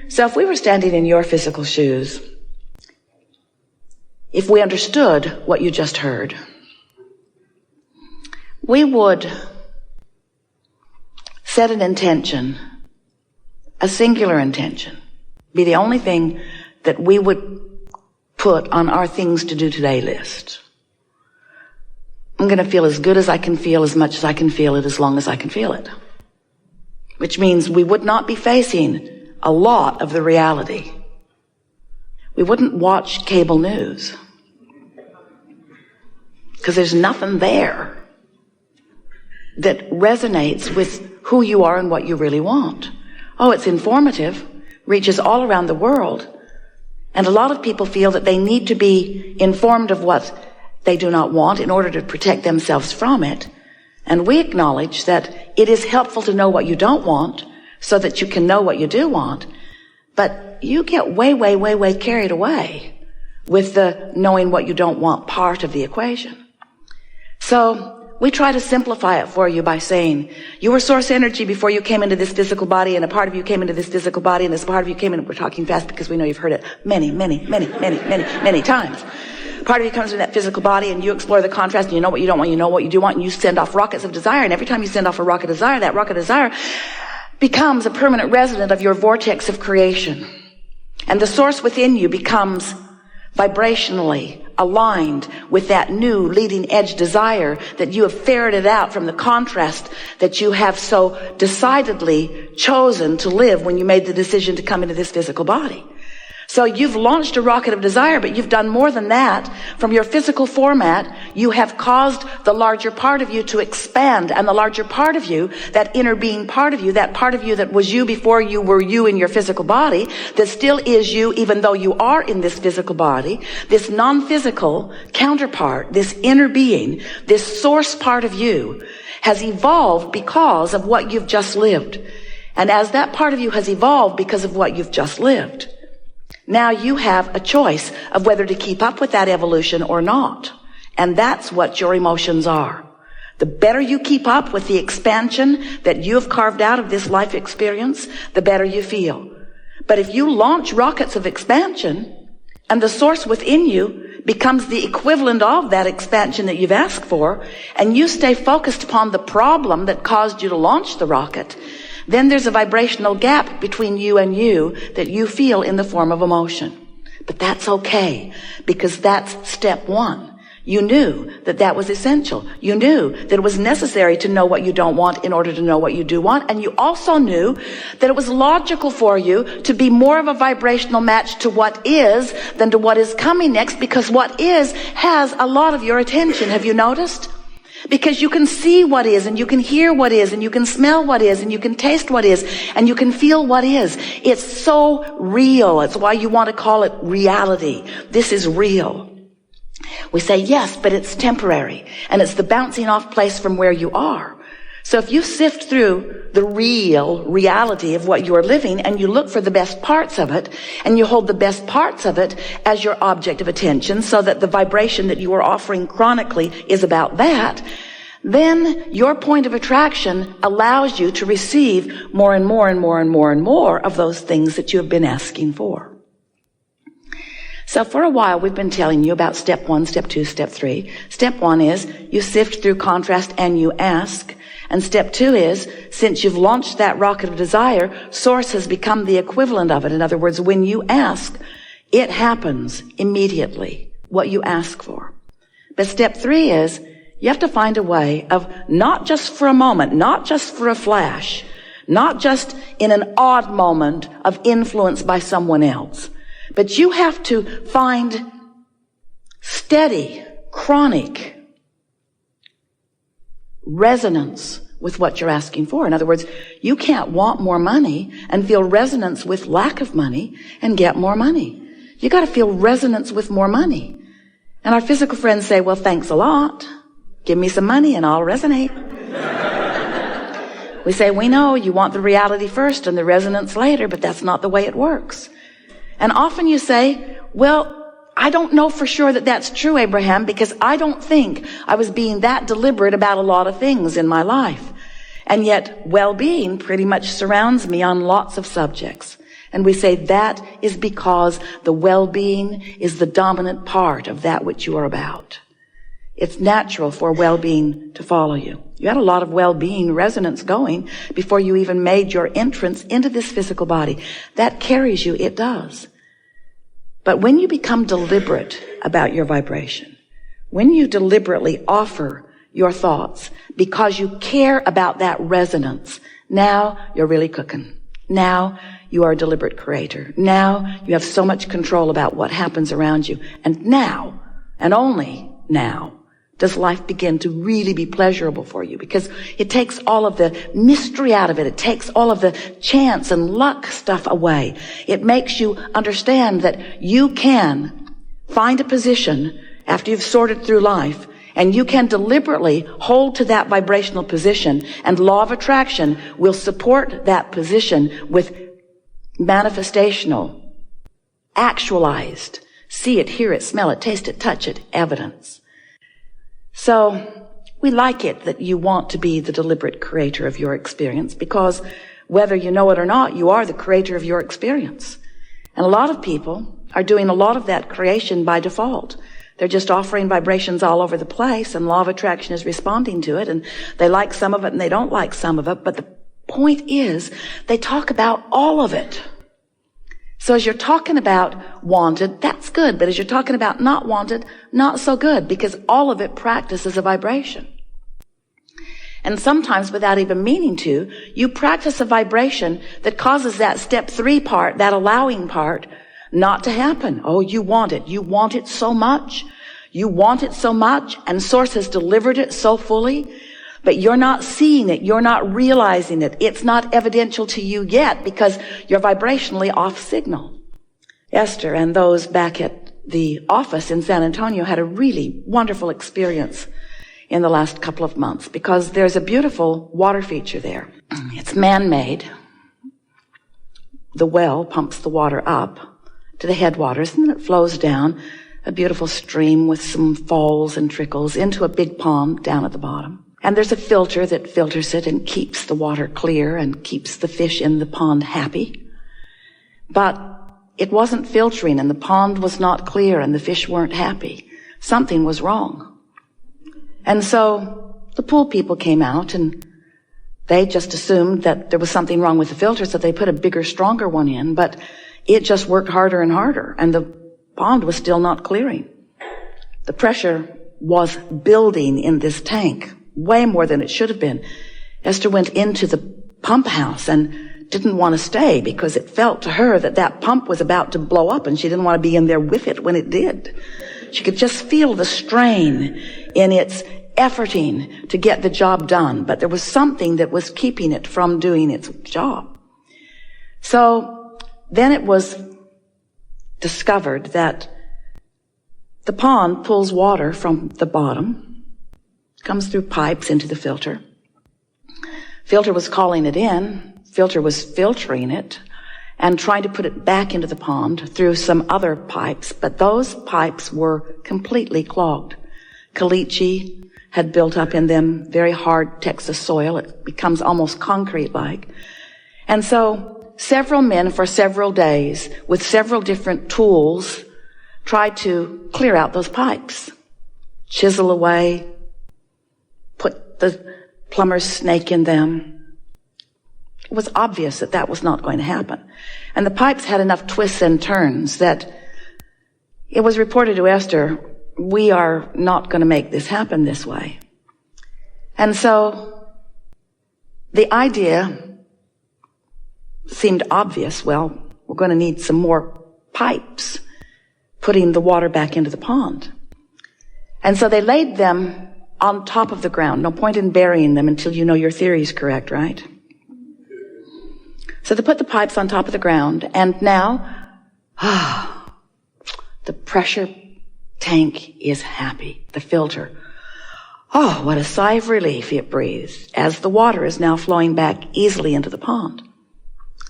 So if we were standing in your physical shoes, if we understood what you just heard, we would set an intention, a singular intention, be the only thing that we would put on our things to do today list. I'm going to feel as good as I can feel, as much as I can feel it, as long as I can feel it. Which means we would not be facing a lot of the reality. We wouldn't watch cable news because there's nothing there that resonates with who you are and what you really want. Oh, it's informative, reaches all around the world, and a lot of people feel that they need to be informed of what they do not want in order to protect themselves from it. And we acknowledge that it is helpful to know what you don't want so that you can know what you do want. But you get way carried away with the knowing what you don't want part of the equation. So we try to simplify it for you by saying, you were source energy before you came into this physical body, and a part of you came into this physical body, and this part of you came in. We're talking fast because we know you've heard it many times. Part of you comes in that physical body, and you explore the contrast, and you know what you don't want, you know what you do want, and you send off rockets of desire. And every time you send off a rocket of desire, that rocket of desire becomes a permanent resident of your vortex of creation. And the source within you becomes vibrationally aligned with that new leading edge desire that you have ferreted out from the contrast that you have so decidedly chosen to live when you made the decision to come into this physical body. So you've launched a rocket of desire, but you've done more than that. From your physical format, you have caused the larger part of you to expand, and the larger part of you, that inner being part of you that was you before you were you in your physical body, that still is you even though you are in this physical body, this non-physical counterpart, this inner being, this source part of you has evolved because of what you've just lived. And as that part of you has evolved because of what you've just lived, now you have a choice of whether to keep up with that evolution or not. And that's what your emotions are. The better you keep up with the expansion that you have carved out of this life experience, the better you feel. But if you launch rockets of expansion and the source within you becomes the equivalent of that expansion that you've asked for, and you stay focused upon the problem that caused you to launch the rocket, then there's a vibrational gap between you and you that you feel in the form of emotion. But that's okay, because that's step one. You knew that that was essential. You knew that it was necessary to know what you don't want in order to know what you do want. And you also knew that it was logical for you to be more of a vibrational match to what is than to what is coming next, because what is has a lot of your attention. Have you noticed? Because you can see what is, and you can hear what is, and you can smell what is, and you can taste what is, and you can feel what is. It's so real. It's why you want to call it reality. This is real. We say, yes, but it's temporary, and it's the bouncing off place from where you are. So if you sift through the real reality of what you are living, and you look for the best parts of it, and you hold the best parts of it as your object of attention, so that the vibration that you are offering chronically is about that, then your point of attraction allows you to receive more and more and more and more and more of those things that you have been asking for. So for a while, we've been telling you about step 1, step 2, step 3. Step 1 is you sift through contrast and you ask. And step 2 is, since you've launched that rocket of desire, source has become the equivalent of it. In other words, when you ask, it happens immediately, what you ask for. But step 3 is, you have to find a way of not just for a moment, not just for a flash, not just in an odd moment of influence by someone else, but you have to find steady, chronic resonance with what you're asking for. In other words, you can't want more money and feel resonance with lack of money and get more money. You got to feel resonance with more money. And our physical friends say, well, thanks a lot. Give me some money and I'll resonate. We say, we know you want the reality first and the resonance later, but that's not the way it works. And often you say, well, I don't know for sure that that's true, Abraham, because I don't think I was being that deliberate about a lot of things in my life. And yet well-being pretty much surrounds me on lots of subjects. And we say that is because the well-being is the dominant part of that which you are about. It's natural for well-being to follow you. You had a lot of well-being resonance going before you even made your entrance into this physical body. That carries you, it does. But when you become deliberate about your vibration, when you deliberately offer your thoughts because you care about that resonance, now you're really cooking. Now you are a deliberate creator. Now you have so much control about what happens around you. And now, and only now, does life begin to really be pleasurable for you, because it takes all of the mystery out of it. It takes all of the chance and luck stuff away. It makes you understand that you can find a position after you've sorted through life, and you can deliberately hold to that vibrational position, and law of attraction will support that position with manifestational, actualized, see it, hear it, smell it, taste it, touch it, evidence. So we like it that you want to be the deliberate creator of your experience, because whether you know it or not, you are the creator of your experience. And a lot of people are doing a lot of that creation by default. They're just offering vibrations all over the place, and law of attraction is responding to it, and they like some of it and they don't like some of it. But the point is, they talk about all of it. So as you're talking about wanted, that's good. But as you're talking about not wanted, not so good, because all of it practices a vibration. And sometimes, without even meaning to, you practice a vibration that causes that step 3 part, that allowing part, not to happen. Oh, you want it. You want it so much. You want it so much, and Source has delivered it so fully, but you're not seeing it. You're not realizing it. It's not evidential to you yet because you're vibrationally off signal. Esther and those back at the office in San Antonio had a really wonderful experience in the last couple of months, because there's a beautiful water feature there. It's man-made. The well pumps the water up to the headwaters, and then it flows down a beautiful stream with some falls and trickles into a big pond down at the bottom. And there's a filter that filters it and keeps the water clear and keeps the fish in the pond happy. But it wasn't filtering, and the pond was not clear, and the fish weren't happy. Something was wrong. And so the pool people came out, and they just assumed that there was something wrong with the filter, so they put a bigger, stronger one in, but it just worked harder and harder, and the pond was still not clearing. The pressure was building in this tank, way more than it should have been. Esther went into the pump house and didn't want to stay because it felt to her that that pump was about to blow up, and she didn't want to be in there with it when it did. She could just feel the strain in its efforting to get the job done, but there was something that was keeping it from doing its job. So then it was discovered that the pond pulls water from the bottom, comes through pipes into the filter. Filter was calling it in. Filter was filtering it and trying to put it back into the pond through some other pipes, but those pipes were completely clogged. Caliche had built up in them, very hard Texas soil. It becomes almost concrete-like. And so several men for several days with several different tools tried to clear out those pipes, chisel away, put the plumber's snake in them. It was obvious that that was not going to happen. And the pipes had enough twists and turns that it was reported to Esther, we are not going to make this happen this way. And so the idea seemed obvious. Well, we're going to need some more pipes putting the water back into the pond. And so they laid them on top of the ground. No point in burying them until you know your theory is correct, right? So they put the pipes on top of the ground, and now, the pressure tank is happy. The filter. Oh, what a sigh of relief it breathes as the water is now flowing back easily into the pond.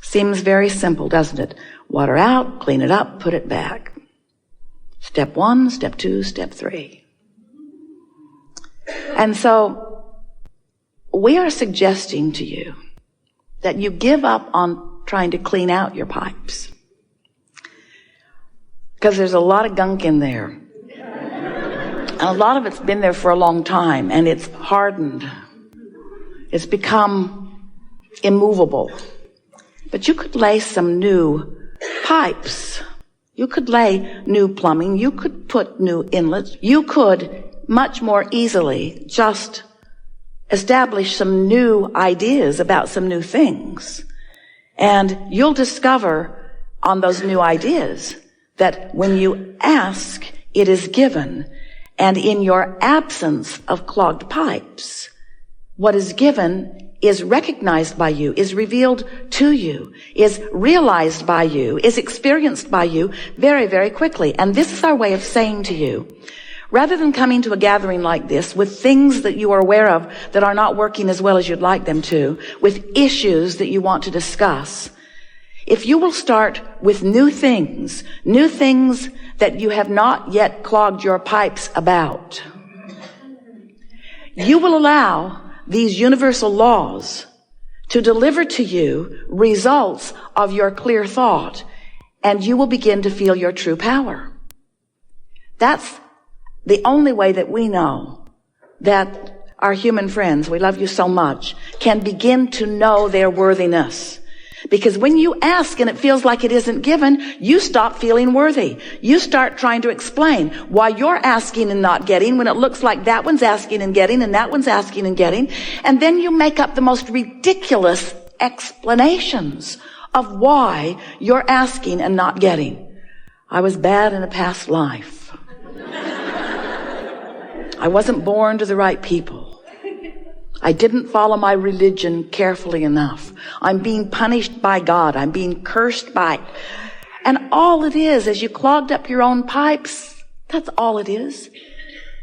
Seems very simple, doesn't it? Water out, clean it up, put it back. Step 1, step 2, step 3. And so we are suggesting to you that you give up on trying to clean out your pipes. Because there's a lot of gunk in there. And a lot of it's been there for a long time, and it's hardened. It's become immovable. But you could lay some new pipes. You could lay new plumbing. You could put new inlets. You could much more easily just establish some new ideas about some new things. And you'll discover on those new ideas that when you ask, it is given. And in your absence of clogged pipes, what is given is recognized by you, is revealed to you, is realized by you, is experienced by you very, very quickly. And this is our way of saying to you, rather than coming to a gathering like this with things that you are aware of that are not working as well as you'd like them to, with issues that you want to discuss, if you will start with new things that you have not yet clogged your pipes about, you will allow these universal laws to deliver to you results of your clear thought, and you will begin to feel your true power. That's the only way that we know that our human friends, we love you so much, can begin to know their worthiness. Because when you ask and it feels like it isn't given, you stop feeling worthy. You start trying to explain why you're asking and not getting when it looks like that one's asking and getting and that one's asking and getting. And then you make up the most ridiculous explanations of why you're asking and not getting. I was bad in a past life. I wasn't born to the right people. I didn't follow my religion carefully enough. I'm being punished by God. I'm being cursed by. And all it is you clogged up your own pipes. That's all it is.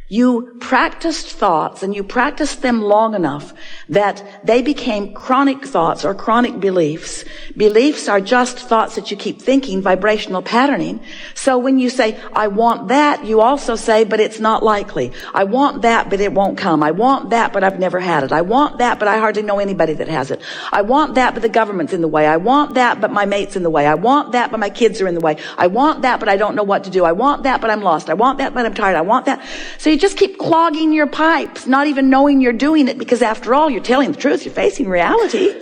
You practiced thoughts, and you practiced them long enough that they became chronic thoughts or chronic beliefs. Beliefs are just thoughts that you keep thinking, vibrational patterning. So when you say, I want that, you also say, but it's not likely. I want that, but it won't come. I want that, but I've never had it. I want that, but I hardly know anybody that has it. I want that, but the government's in the way. I want that, but my mate's in the way. I want that, but my kids are in the way. I want that, but I don't know what to do. I want that, but I'm lost. I want that, but I'm tired. I want that. So you just keep clogging your pipes, not even knowing you're doing it, because after all, you're telling the truth. You're facing reality.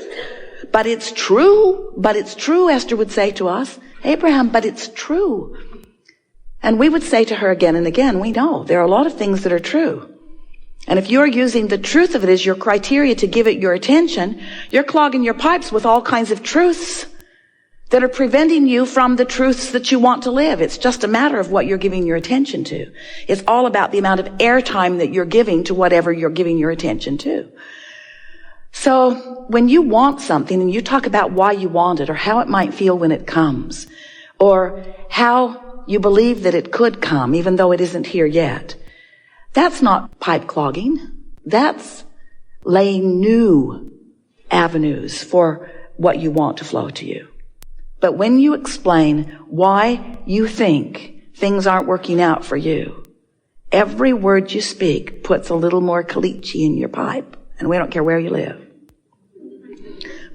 But it's true. But it's true, Esther would say to us. Abraham, but it's true. And we would say to her again and again, we know there are a lot of things that are true. And if you're using the truth of it as your criteria to give it your attention, you're clogging your pipes with all kinds of truths that are preventing you from the truths that you want to live. It's just a matter of what you're giving your attention to. It's all about the amount of airtime that you're giving to whatever you're giving your attention to. So when you want something and you talk about why you want it or how it might feel when it comes or how you believe that it could come even though it isn't here yet, that's not pipe clogging. That's laying new avenues for what you want to flow to you. But when you explain why you think things aren't working out for you, every word you speak puts a little more caliche in your pipe. And we don't care where you live.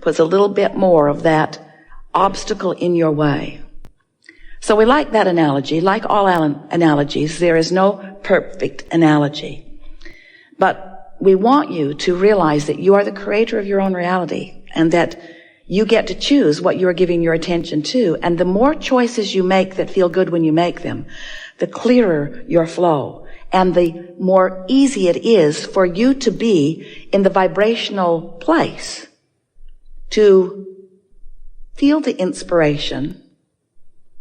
Puts a little bit more of that obstacle in your way. So we like that analogy. Like all analogies, there is no perfect analogy. But we want you to realize that you are the creator of your own reality and that you get to choose what you are giving your attention to. And the more choices you make that feel good when you make them, the clearer your flow. And the more easy it is for you to be in the vibrational place to feel the inspiration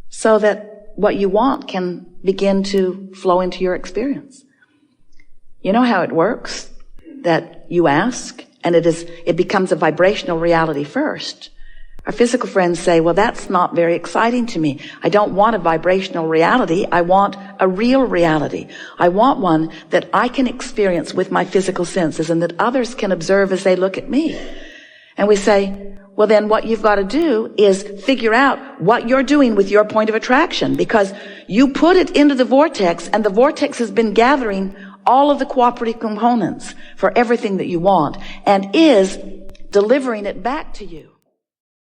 so that what you want can begin to flow into your experience. You know how it works? That you ask, and it becomes a vibrational reality first. Our physical friends say, well, that's not very exciting to me. I don't want a vibrational reality. I want a real reality. I want one that I can experience with my physical senses and that others can observe as they look at me. And we say, well, then what you've got to do is figure out what you're doing with your point of attraction, because you put it into the vortex, and the vortex has been gathering all of the cooperative components for everything that you want and is delivering it back to you.